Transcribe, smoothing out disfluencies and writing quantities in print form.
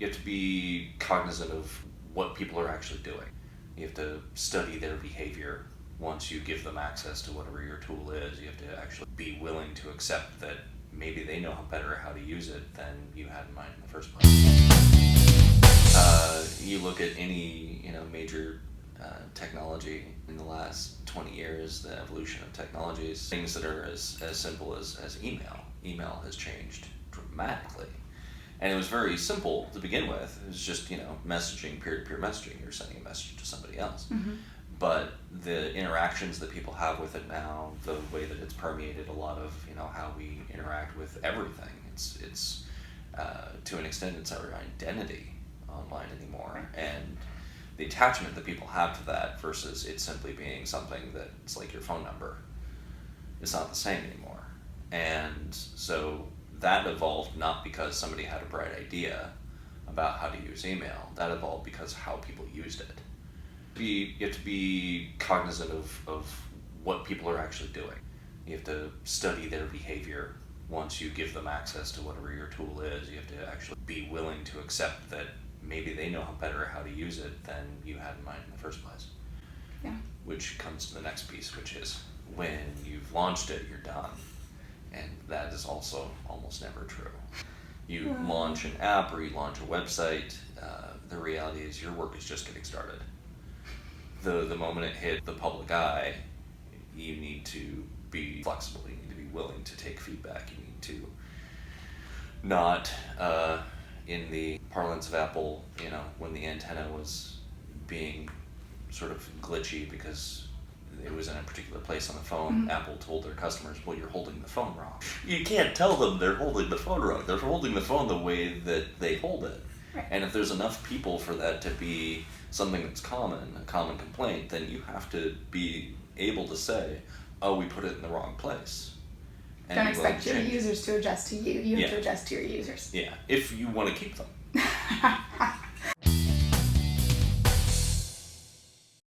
you have to be cognizant of what people are actually doing. You have to study their behavior. Once you give them access to whatever your tool is, you have to actually be willing to accept that maybe they know better how to use it than you had in mind in the first place. You look at any major technology in the last 20 years, the evolution of technologies, things that are as simple as email. Email has changed dramatically. And it was very simple to begin with. It was just, messaging, peer-to-peer messaging. You're sending a message to somebody else. Mm-hmm. But the interactions that people have with it now, the way that it's permeated a lot of, how we interact with everything. It's to an extent, it's our identity online anymore. And the attachment that people have to that versus it simply being something that's like your phone number is not the same anymore. And so that evolved not because somebody had a bright idea about how to use email. That evolved because how people used it. You have to be cognizant of what people are actually doing. You have to study their behavior. Once you give them access to whatever your tool is, you have to actually be willing to accept that maybe they know better how to use it than you had in mind in the first place. Yeah. Which comes to the next piece, which is when you've launched it, you're done. And that is also almost never true. You launch an app or you launch a website, the reality is your work is just getting started. The moment it hit the public eye, you need to be flexible, you need to be willing to take feedback, you need to not, in the parlance of Apple, when the antenna was being sort of glitchy because it was in a particular place on the phone, Mm-hmm. Apple told their customers, well, you're holding the phone wrong. You can't tell them they're holding the phone wrong. They're holding the phone the way that they hold it. Right. And if there's enough people for that to be something that's common, a common complaint, then you have to be able to say, oh, we put it in the wrong place. And Don't be willing expect to your change. users to adjust to you. You have Yeah. to adjust to your users. Yeah, if you want to keep them.